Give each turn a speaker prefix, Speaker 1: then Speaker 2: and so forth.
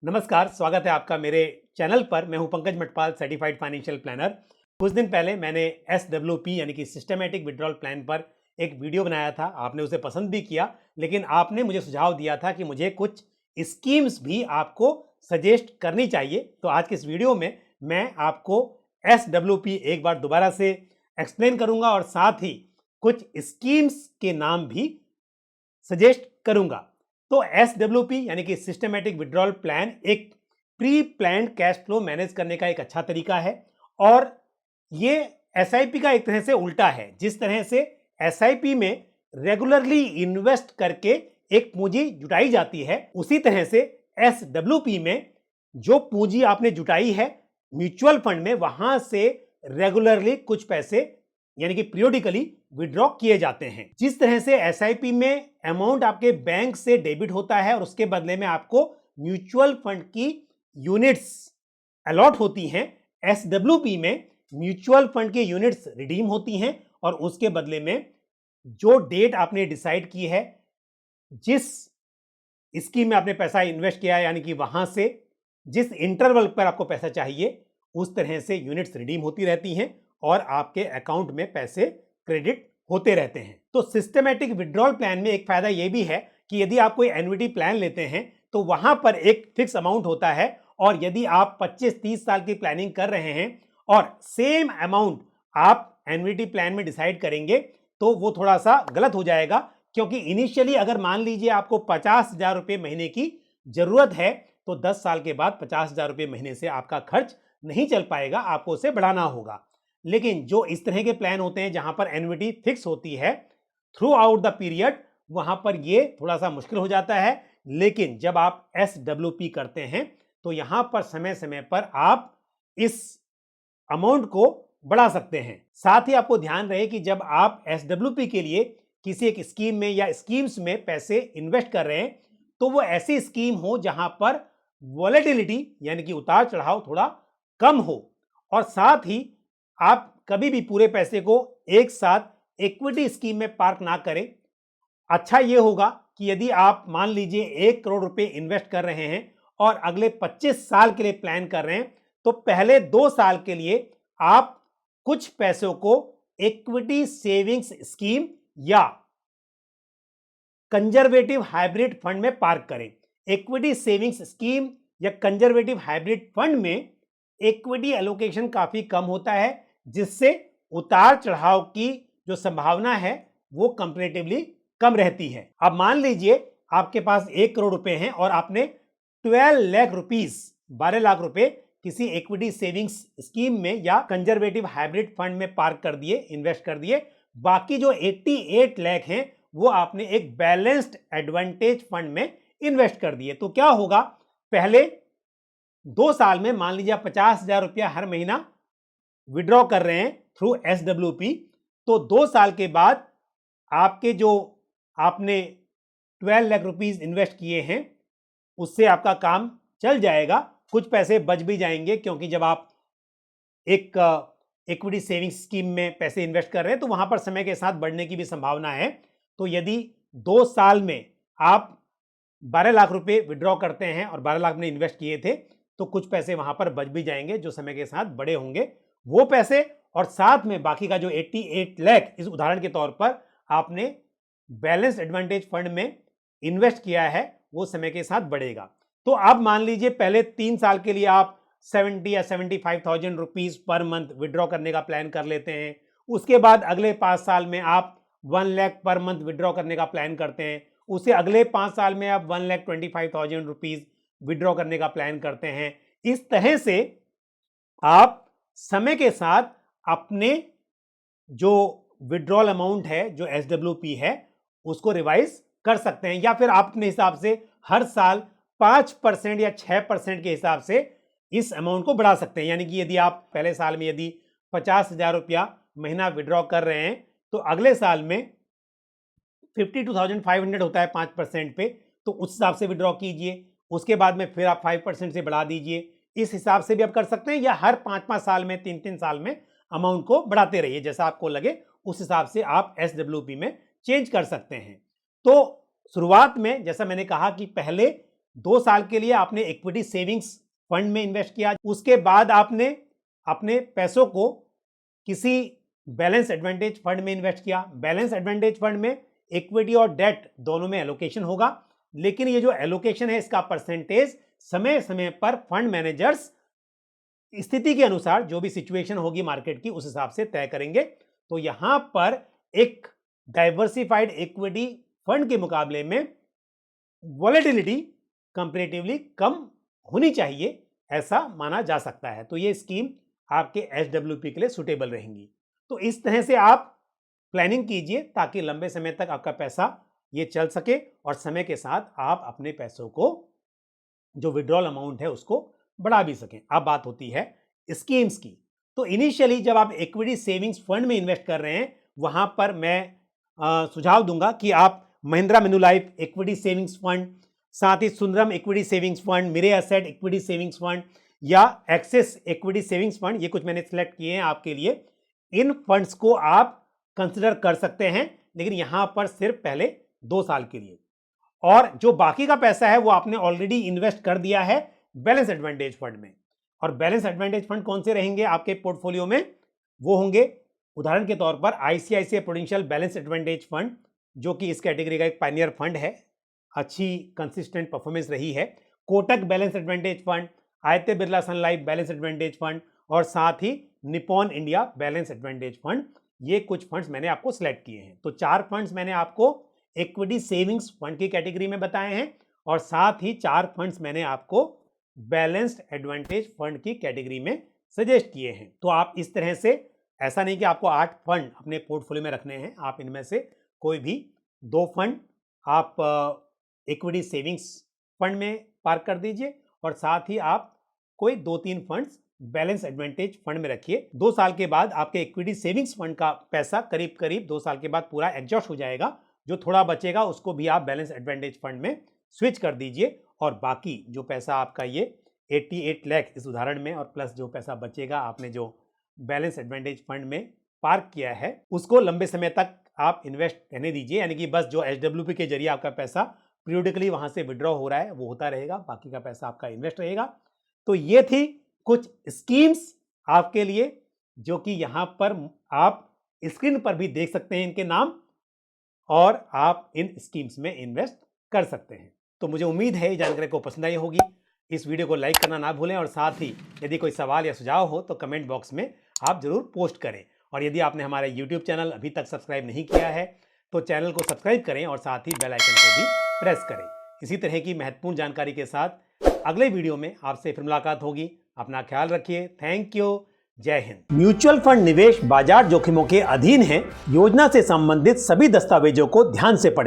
Speaker 1: नमस्कार, स्वागत है आपका मेरे चैनल पर। मैं हूं Pankaj Matpal, certified financial planner. कुछ दिन पहले मैंने SWP यानी कि सिस्टमेटिक विड्रॉल प्लान पर एक वीडियो बनाया था। आपने उसे पसंद भी किया, लेकिन आपने मुझे सुझाव दिया था कि मुझे कुछ स्कीम्स भी आपको सजेस्ट करनी चाहिए। तो आज के इस वीडियो में मैं आपको SWP एक बार दोबारा से एक्सप्लेन करूंगा और साथ ही कुछ स्कीम्स के नाम भी सजेस्ट करूंगा। तो SWP यानी कि सिस्टमेटिक विड्रॉल प्लान एक pre planned cash flow manage करने का एक अच्छा तरीका है और ये SIP का एक तरह से उल्टा है। जिस तरह से SIP में रेगुलरली इन्वेस्ट करके एक पूंजी जुटाई जाती है, उसी तरह से SWP में जो पूंजी आपने जुटाई है म्यूचुअल फंड में, वहां से रेगुलरली कुछ पैसे यानी कि पीरियोडिकली विड्रॉ किए जाते हैं। जिस तरह से SIP में अमाउंट आपके बैंक से डेबिट होता है और उसके बदले में आपको म्यूचुअल फंड की यूनिट्स अलॉट होती हैं, SWP में म्यूचुअल फंड की यूनिट्स रिडीम होती हैं और उसके बदले में जो डेट आपने डिसाइड की है, जिस स्कीम में आपने पैसा इन्वेस्ट किया है, यानी कि वहां से जिस इंटरवल पर आपको पैसा चाहिए, उस तरह से यूनिट्स रिडीम होती रहती हैं और आपके अकाउंट में पैसे क्रेडिट होते रहते हैं। तो सिस्टमैटिक विड्रॉल प्लान में एक फायदा यह भी है कि यदि आप कोई एन्युटी प्लान लेते हैं तो वहां पर एक फिक्स अमाउंट होता है, और यदि आप 25-30 साल की प्लानिंग कर रहे हैं और सेम अमाउंट आप एन्युटी प्लान में डिसाइड करेंगे तो वो थोड़ा सा गलत हो जाएगा। क्योंकि इनिशियली अगर मान लीजिए आपको 50,000 रुपये महीने की जरूरत है तो 10 साल के बाद 50,000 रुपये महीने से आपका खर्च नहीं चल पाएगा, आपको उसे बढ़ाना होगा। लेकिन जो इस तरह के प्लान होते हैं जहां पर एन्युटी फिक्स होती है थ्रू आउट द पीरियड, वहां पर ये थोड़ा सा मुश्किल हो जाता है। लेकिन जब आप SWP करते हैं तो यहां पर समय समय पर आप इस अमाउंट को बढ़ा सकते हैं। साथ ही आपको ध्यान रहे कि जब आप SWP के लिए किसी एक स्कीम में या स्कीम्स में पैसे इन्वेस्ट कर रहे हैं तो वो ऐसी स्कीम हो जहां पर वॉलेटिलिटी यानी कि उतार चढ़ाव थोड़ा कम हो, और साथ ही आप कभी भी पूरे पैसे को एक साथ इक्विटी स्कीम में पार्क ना करें। अच्छा यह होगा कि यदि आप मान लीजिए 1 करोड़ रुपए इन्वेस्ट कर रहे हैं और अगले 25 साल के लिए प्लान कर रहे हैं, तो पहले 2 साल के लिए आप कुछ पैसों को इक्विटी सेविंग्स स्कीम या कंजर्वेटिव हाइब्रिड फंड में पार्क करें। इक्विटी सेविंग्स स्कीम या कंजर्वेटिव हाइब्रिड फंड में इक्विटी एलोकेशन काफी कम होता है, जिससे उतार चढ़ाव की जो संभावना है वो कंपैरेटिवली कम रहती है। अब मान लीजिए आपके पास 1 करोड़ रुपए हैं और आपने 12 लाख रुपीस 12 लाख रुपए किसी इक्विटी सेविंग्स स्कीम में या कंजर्वेटिव हाइब्रिड फंड में पार्क कर दिए, इन्वेस्ट कर दिए। बाकी जो 88 लाख हैं वो आपने एक बैलेंस्ड एडवांटेज फंड में इन्वेस्ट कर दिए। तो क्या होगा, पहले 2 साल में मान लीजिए 50,000 रुपया हर महीना विड्रॉ कर रहे हैं थ्रू SWP, तो 2 साल के बाद आपके जो आपने 12 लाख रुपीस इन्वेस्ट किए हैं उससे आपका काम चल जाएगा। कुछ पैसे बच भी जाएंगे, क्योंकि जब आप एक इक्विटी सेविंग्स स्कीम में पैसे इन्वेस्ट कर रहे हैं तो वहां पर समय के साथ बढ़ने की भी संभावना है। तो यदि 2 साल में आप 12 लाख रुपए विड्रॉ करते हैं और 12 लाख में इन्वेस्ट किए थे तो कुछ पैसे वहां पर बच भी जाएंगे जो समय के साथ बड़े होंगे वो पैसे, और साथ में बाकी का जो 88 लाख इस उदाहरण के तौर पर आपने बैलेंस एडवांटेज फंड में इन्वेस्ट किया है वो समय के साथ बढ़ेगा। तो अब मान लीजिए पहले 3 साल के लिए आप 70 या 75,000 रुपीज पर मंथ विड्रॉ करने का प्लान कर लेते हैं। उसके बाद अगले 5 साल में आप 1 लाख पर मंथ विड्रॉ करने का प्लान करते हैं। उसे अगले 5 साल में आप 1,25,000 रुपीज विड्रॉ करने का प्लान करते हैं। इस तरह से आप समय के साथ अपने जो विड्रॉल अमाउंट है, जो SWP है, उसको रिवाइज कर सकते हैं, या फिर आप अपने हिसाब से हर साल 5% या 6% के हिसाब से इस अमाउंट को बढ़ा सकते हैं। यानी कि यदि आप पहले साल में यदि 50,000 रुपया महीना विड्रॉ कर रहे हैं तो अगले साल में 52,500 होता है 5% पे, तो उस हिसाब से विड्रॉ कीजिए। उसके बाद में फिर आप 5% से बढ़ा दीजिए। इस हिसाब से भी आप कर सकते हैं, या हर 5-5 साल में 3-3 साल में अमाउंट को बढ़ाते रहिए, जैसा आपको लगे उस हिसाब से आप SWP में चेंज कर सकते हैं। तो शुरुआत में जैसा मैंने कहा कि पहले 2 साल के लिए आपने इक्विटी सेविंग्स फंड में इन्वेस्ट किया, उसके बाद आपने अपने पैसों को किसी बैलेंस एडवांटेज फंड में इन्वेस्ट किया। बैलेंस एडवांटेज फंड में इक्विटी और डेट दोनों में एलोकेशन होगा, लेकिन ये जो एलोकेशन है इसका परसेंटेज समय समय पर फंड मैनेजर्स स्थिति के अनुसार, जो भी सिचुएशन होगी मार्केट की, उस हिसाब से तय करेंगे। तो यहां पर एक डाइवर्सिफाइड इक्विटी फंड के मुकाबले में वॉलेटिलिटी कंपैरेटिवली कम होनी चाहिए, ऐसा माना जा सकता है। तो ये स्कीम आपके एसडब्ल्यूपी के लिए सुटेबल रहेंगी। तो इस तरह से आप प्लानिंग कीजिए ताकि लंबे समय तक आपका पैसा ये चल सके और समय के साथ आप अपने पैसों को, जो विड्रॉल अमाउंट है, उसको बढ़ा भी सकें। अब बात होती है स्कीम्स की। तो इनिशियली जब आप इक्विटी सेविंग्स फंड में इन्वेस्ट कर रहे हैं, वहां पर मैं सुझाव दूंगा कि आप Mahindra Manulife equity savings fund, साथ ही Sundaram equity savings fund, Mirae asset equity savings fund या एक्सिस इक्विटी सेविंग्स फंड, ये कुछ मैंने सिलेक्ट किए हैं आपके लिए, इन फंड्स को आप कंसिडर कर सकते हैं, लेकिन यहां पर सिर्फ पहले 2 साल के लिए। और जो बाकी का पैसा है वो आपने ऑलरेडी इन्वेस्ट कर दिया है बैलेंस एडवांटेज फंड में। और बैलेंस एडवांटेज फंड कौन से रहेंगे आपके पोर्टफोलियो में? वो होंगे उदाहरण के तौर पर ICICI prudential balance advantage fund, जो कि इस कैटेगरी का एक पायनियर फंड है, अच्छी कंसिस्टेंट परफॉर्मेंस रही है। Kotak balance advantage fund, Aditya Birla Sun Life balance advantage fund और साथ ही Nippon India balance advantage fund, ये कुछ फंड्स मैंने आपको सिलेक्ट किए हैं। तो 4 फंड्स मैंने आपको इक्विटी सेविंग्स फंड की कैटेगरी में बताए हैं और साथ ही 4 फंड्स मैंने आपको बैलेंस्ड एडवांटेज फंड की कैटेगरी में सजेस्ट किए हैं। तो आप इस तरह से, ऐसा नहीं कि आपको 8 फंड अपने पोर्टफोलियो में रखने हैं, आप इनमें से कोई भी 2 फंड आप इक्विटी सेविंग्स फंड में पार्क कर दीजिए और साथ ही आप कोई 2-3 फंड्स बैलेंस एडवांटेज फंड में रखिए। 2 साल के बाद आपके इक्विटी सेविंग्स फंड का पैसा करीब करीब 2 साल के बाद पूरा एग्जॉस्ट हो जाएगा। जो थोड़ा बचेगा उसको भी आप बैलेंस एडवांटेज फंड में स्विच कर दीजिए और बाकी जो पैसा आपका ये 88 लाख इस उदाहरण में और प्लस जो पैसा बचेगा आपने जो बैलेंस एडवांटेज फंड में पार्क किया है, उसको लंबे समय तक आप इन्वेस्ट रहने दीजिए। यानी कि बस जो एचडब्ल्यूपी के जरिए आपका पैसा पीरियडिकली वहां से विड्रॉ हो रहा है वो होता रहेगा, बाकी का पैसा आपका इन्वेस्ट रहेगा। तो ये थी कुछ स्कीम्स आपके लिए, जो कि यहां पर आप स्क्रीन पर भी देख सकते हैं इनके नाम, और आप इन स्कीम्स में इन्वेस्ट कर सकते हैं। तो मुझे उम्मीद है ये जानकारी को पसंद आई होगी। इस वीडियो को लाइक करना ना भूलें और साथ ही यदि कोई सवाल या सुझाव हो तो कमेंट बॉक्स में आप जरूर पोस्ट करें। और यदि आपने हमारा यूट्यूब चैनल अभी तक सब्सक्राइब नहीं किया है तो चैनल को सब्सक्राइब करें और साथ ही बेल आइकन को भी प्रेस करें। इसी तरह की महत्वपूर्ण जानकारी के साथ अगले वीडियो में आपसे फिर मुलाकात होगी। अपना ख्याल रखिए। Thank you. जय हिंद। म्यूचुअल फंड निवेश बाजार जोखिमों के अधीन है। योजना से संबंधित सभी दस्तावेजों को ध्यान से पढ़ें।